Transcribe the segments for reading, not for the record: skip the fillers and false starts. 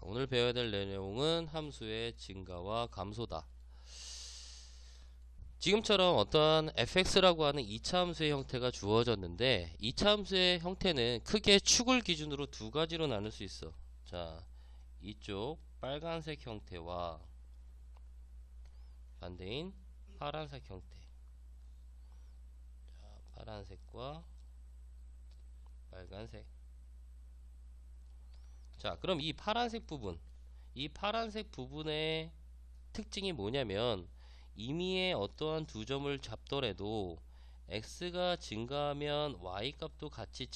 오늘 배워야 될 내용은 함수의 증가와 감소다. 지금처럼 어떠한 fx라고 하는 2차 함수의 형태가 주어졌는데 2차 함수의 형태는 크게 축을 기준으로 두 가지로 나눌 수 있어. 자, 이쪽 빨간색 형태와 반대인 파란색 형태. 자, 파란색과 빨간색. 자, 그럼 이 파란색 부분의 특징이 뭐냐면 임의의 어떠한 두 점을 잡더라도 x가 증가하면 y 값도 같이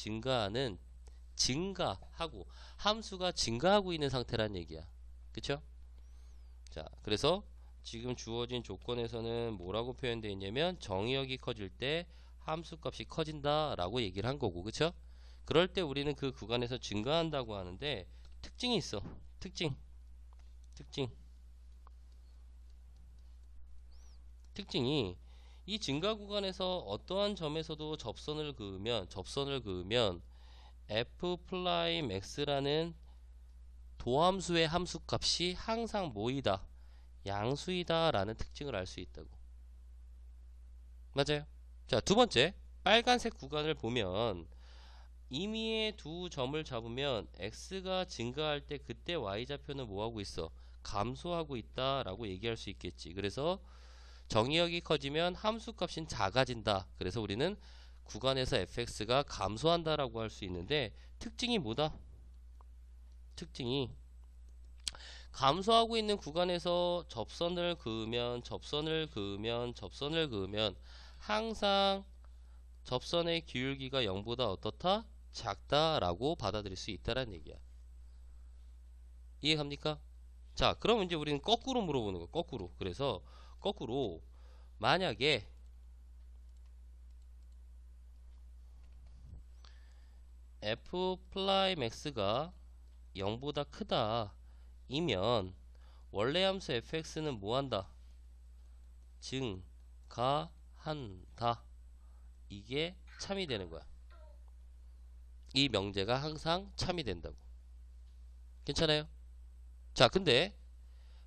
증가하고 함수가 증가하고 있는 상태란 얘기야. 그쵸? 자, 그래서 지금 주어진 조건에서는 뭐라고 표현되어 있냐면 정의역이 커질 때 함수 값이 커진다 라고 얘기를 한 거고, 그쵸? 그럴 때 우리는 그 구간에서 증가한다고 하는데 특징이 있어. 특징이 이 증가 구간에서 어떠한 점에서도 접선을 그으면 f 플라임 x라는 도함수의 함수 값이 항상 뭐이다? 양수이다 라는 특징을 알 수 있다고. 맞아요. 자, 두 번째 빨간색 구간을 보면 임의의 두 점을 잡으면 x가 증가할 때 그때 y좌표는 뭐하고 있어? 감소하고 있다 라고 얘기할 수 있겠지. 그래서 정의역이 커지면 함수값은 작아진다. 그래서 우리는 구간에서 fx가 감소한다 라고 할 수 있는데 특징이 뭐다? 특징이 감소하고 있는 구간에서 접선을 그으면 항상 접선의 기울기가 0보다 어떻다? 작다라고 받아들일 수 있다라는 얘기야. 이해갑니까? 자, 그럼 이제 우리는 거꾸로 물어보는 거야. 그래서 거꾸로 만약에 f 플라임 x가 0보다 크다 이면 원래 함수 fx는 뭐한다? 증가한다. 이게 참이 되는 거야. 이 명제가 항상 참이 된다고. 괜찮아요? 자, 근데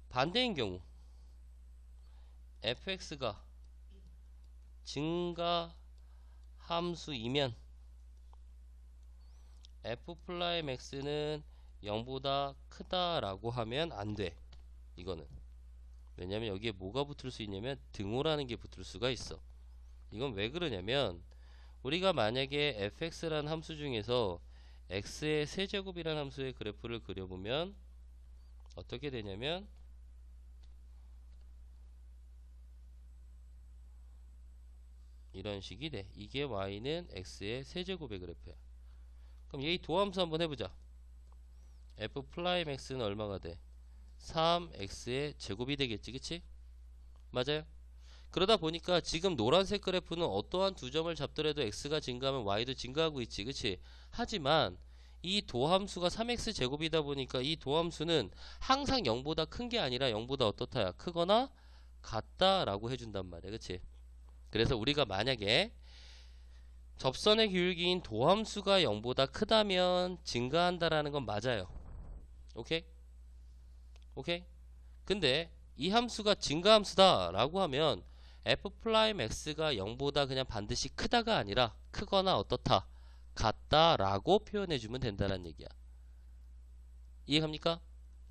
반대인 경우 fx가 증가 함수이면 f 플라임 x는 0보다 크다라고 하면 안 돼. 이거는. 왜냐면 여기에 뭐가 붙을 수 있냐면 등호라는 게 붙을 수가 있어. 이건 왜 그러냐면 우리가 만약에 fx라는 함수 중에서 x의 세제곱이라는 함수의 그래프를 그려보면 어떻게 되냐면 이런 식이 돼. 이게 y는 x의 세제곱의 그래프야. 그럼 이 도함수 한번 해보자. f 플라임 x는 얼마가 돼? 3x의 제곱이 되겠지, 그치? 맞아요? 그러다 보니까 지금 노란색 그래프는 어떠한 두 점을 잡더라도 x가 증가하면 y도 증가하고 있지, 그치? 하지만 이 도함수가 3x 제곱이다 보니까 이 도함수는 항상 0보다 큰 게 아니라 0보다 어떻다야? 크거나 같다라고 해준단 말이야, 그치? 그래서 우리가 만약에 접선의 기울기인 도함수가 0보다 크다면 증가한다라는 건 맞아요. 오케이? 근데 이 함수가 증가함수다 라고 하면 f 플라임 x가 0보다 그냥 반드시 크다가 아니라 크거나 어떻다? 같다 라고 표현해주면 된다는 얘기야. 이해갑니까?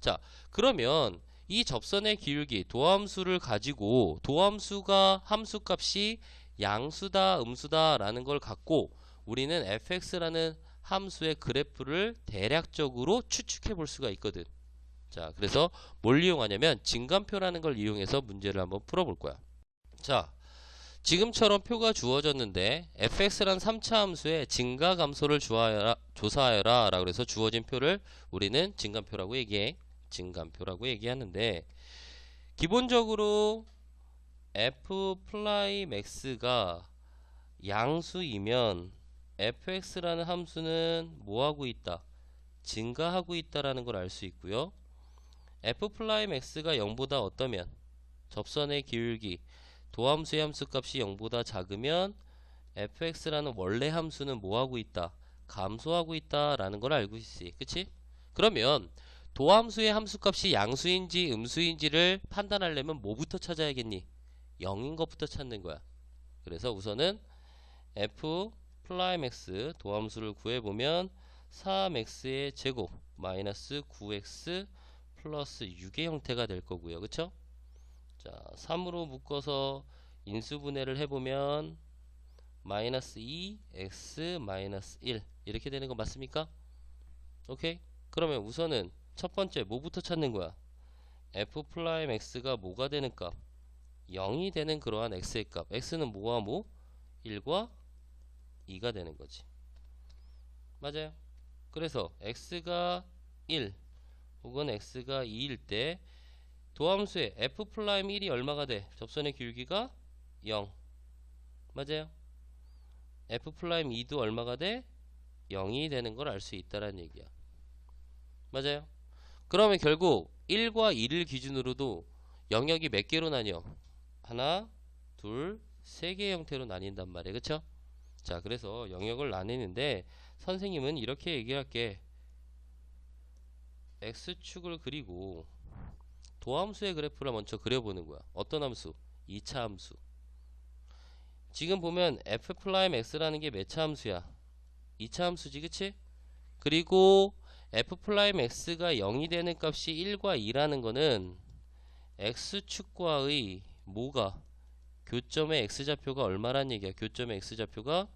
자, 그러면 이 접선의 기울기 도함수를 가지고 도함수가 함수값이 양수다 음수다 라는 걸 갖고 우리는 fx라는 함수의 그래프를 대략적으로 추측해 볼 수가 있거든. 자, 그래서 뭘 이용하냐면 증감표라는 걸 이용해서 문제를 한번 풀어볼 거야. 자, 지금처럼 표가 주어졌는데 fx란 3차 함수의 증가 감소를 조사하여라 라고 해서 주어진 표를 우리는 증감표라고 얘기하는데 기본적으로 f 플라임 x가 양수이면 fx라는 함수는 뭐하고 있다? 증가하고 있다라는 걸 알 수 있고요. f 플라임 x가 0보다 어떠면 접선의 기울기 도함수의 함수값이 0보다 작으면 fx라는 원래 함수는 뭐하고 있다? 감소하고 있다라는 걸 알고 있지. 그치? 그러면 도함수의 함수값이 양수인지 음수인지를 판단하려면 뭐부터 찾아야겠니? 0인 것부터 찾는 거야. 그래서 우선은 f 플라임 x 도함수를 구해보면 3x의 제곱 마이너스 9x 플러스 6의 형태가 될 거고요. 그쵸? 자, 3으로 묶어서 인수분해를 해보면 마이너스 2 x 마이너스 1 이렇게 되는 거 맞습니까? 오케이? 그러면 우선은 첫 번째 뭐부터 찾는 거야? f 플라임 x가 뭐가 되는 값? 0이 되는 그러한 x의 값. x는 뭐와 뭐? 1과 2가 되는 거지. 맞아요. 그래서 x가 1 혹은 x가 2일 때 도함수의 f 플라임 1이 얼마가 돼? 접선의 기울기가 0. 맞아요. f 플라임 2도 얼마가 돼? 0이 되는 걸 알 수 있다라는 얘기야. 맞아요. 그러면 결국 1과 2를 기준으로도 영역이 몇 개로 나뉘어? 하나, 둘, 세 개의 형태로 나뉜단 말이에요. 그쵸? 자, 그래서 영역을 나뉘는데 선생님은 이렇게 얘기할게. x축을 그리고 도함수의 그래프를 먼저 그려보는 거야. 어떤 함수? 2차 함수. 지금 보면 f'x라는 게 몇 차 함수야? 2차 함수지, 그치? 그리고 f'x가 0이 되는 값이 1과 2라는 거는 x축과의 뭐가? 교점의 x좌표가 얼마란 얘기야? 교점의 x좌표가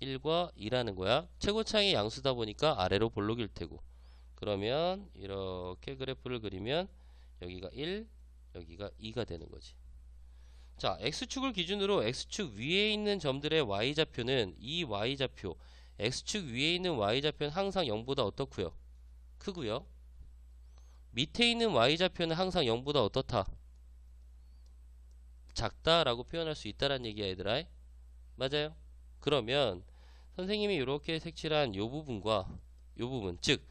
1과 2라는 거야. 최고차항이 양수다 보니까 아래로 볼록일 테고. 그러면 이렇게 그래프를 그리면 여기가 1, 여기가 2가 되는 거지. 자, x축을 기준으로 x축 위에 있는 점들의 y좌표는 이 y좌표, x축 위에 있는 y좌표는 항상 0보다 어떻고요? 크고요. 밑에 있는 y좌표는 항상 0보다 어떻다? 작다라고 표현할 수 있다라는 얘기야, 얘들아. 맞아요? 그러면 선생님이 이렇게 색칠한 요 부분과 요 부분, 즉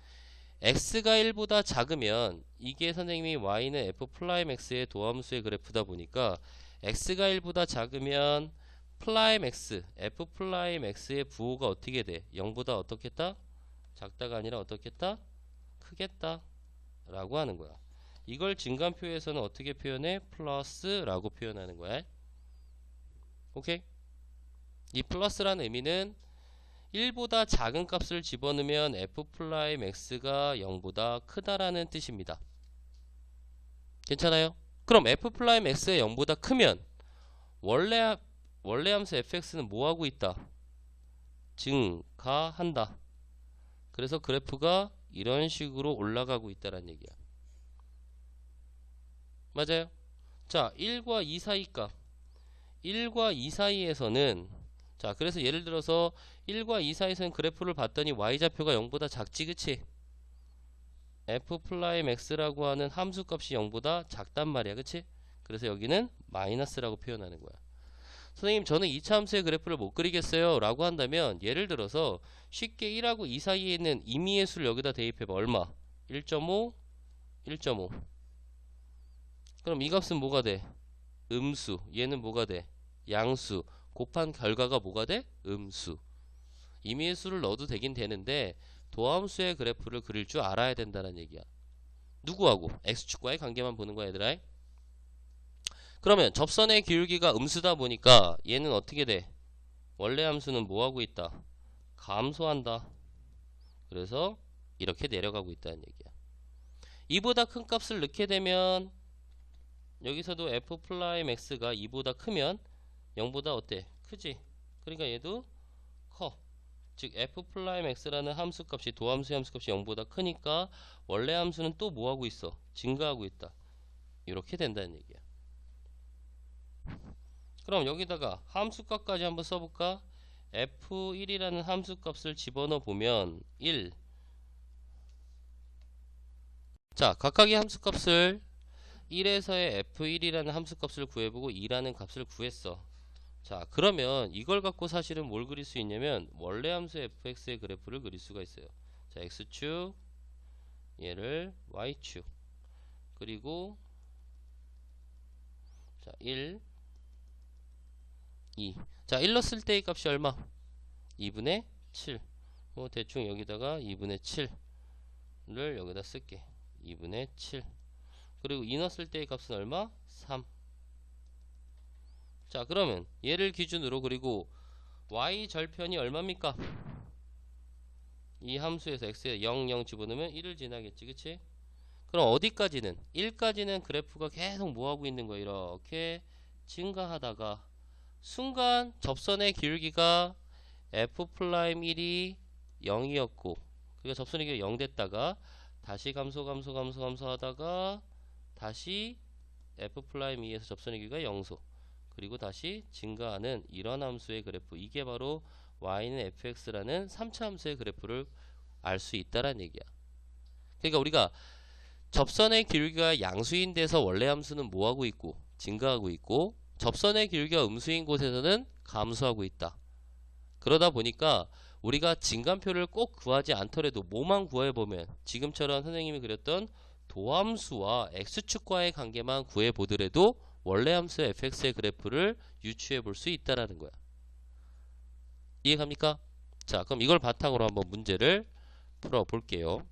x가 1보다 작으면 이게 선생님이 y는 f 플라임 x의 도함수의 그래프다 보니까 x가 1보다 작으면 플라임 x, f 플라임 x의 부호가 어떻게 돼? 0보다 어떻겠다? 작다가 아니라 어떻겠다? 크겠다 라고 하는 거야. 이걸 증간표에서는 어떻게 표현해? 플러스라고 표현하는 거야. 오케이? 이 플러스라는 의미는 1보다 작은 값을 집어넣으면 f 플라임 x가 0보다 크다라는 뜻입니다. 괜찮아요? 그럼 f 플라임 x가 0보다 크면 원래 함수 fx는 뭐 하고 있다? 증가한다. 그래서 그래프가 이런 식으로 올라가고 있다는 얘기야. 맞아요? 자, 1과 2 사이 값. 1과 2 사이에서는 자, 그래서 예를 들어서 1과 2 사이에서는 그래프를 봤더니 y좌표가 0보다 작지, 그치? f 플라임 x라고 하는 함수 값이 0보다 작단 말이야, 그치? 그래서 여기는 마이너스라고 표현하는 거야. 선생님, 저는 2차 함수의 그래프를 못 그리겠어요 라고 한다면 예를 들어서 쉽게 1하고 2 사이에 있는 임의의 수를 여기다 대입해봐. 얼마? 1.5, 1.5. 그럼 이 값은 뭐가 돼? 음수. 얘는 뭐가 돼? 양수. 곱한 결과가 뭐가 돼? 음수. 임의의 수를 넣어도 되긴 되는데 도함수의 그래프를 그릴 줄 알아야 된다는 얘기야. 누구하고? x축과의 관계만 보는 거야, 얘들아. 그러면 접선의 기울기가 음수다 보니까 얘는 어떻게 돼? 원래 함수는 뭐하고 있다? 감소한다. 그래서 이렇게 내려가고 있다는 얘기야. 이보다 큰 값을 넣게 되면 여기서도 f 플라임 x가 2보다 크면 0보다 어때? 크지? 그러니까 얘도 커. 즉 f 플라임 x라는 함수값이 도함수의 함수값이 0보다 크니까 원래 함수는 또 뭐하고 있어? 증가하고 있다. 이렇게 된다는 얘기야. 그럼 여기다가 함수값까지 한번 써볼까? f1이라는 함수값을 집어넣어 보면 1. 자, 각각의 함수값을 1에서의 f1이라는 함수값을 구해보고 2라는 값을 구했어. 자, 그러면 이걸 갖고 사실은 뭘 그릴 수 있냐면 원래 함수 fx의 그래프를 그릴 수가 있어요. 자, x축, 얘를 y축, 그리고 자, 1, 2. 자, 1 넣었을 때의 값이 얼마? 2분의 7. 뭐 대충 여기다가 2분의 7 여기다 쓸게. 2분의 7. 그리고 이 넣었을 때의 값은 얼마? 3. 자, 그러면 얘를 기준으로, 그리고 y 절편이 얼마입니까? 이 함수에서 x에 0, 0 집어넣으면 1을 지나겠지, 그치? 그럼 어디까지는? 1까지는 그래프가 계속 뭐하고 있는 거야? 이렇게 증가하다가 순간 접선의 기울기가 f'1이 0이었고, 그러니까 접선의 기울기가 0 됐다가 다시 감소하다가 다시 f'2에서 접선의 기울기가 0소, 그리고 다시 증가하는 이런 함수의 그래프, 이게 바로 y는 fx라는 3차 함수의 그래프를 알 수 있다라는 얘기야. 그러니까 우리가 접선의 기울기가 양수인 데서 원래 함수는 뭐하고 있고? 증가하고 있고, 접선의 기울기가 음수인 곳에서는 감소하고 있다. 그러다 보니까 우리가 증감표를 꼭 구하지 않더라도 뭐만 구해보면, 지금처럼 선생님이 그렸던 도함수와 x축과의 관계만 구해보더라도 원래 함수 fx의 그래프를 유추해 볼 수 있다라는 거야. 이해갑니까? 자, 그럼 이걸 바탕으로 한번 문제를 풀어 볼게요.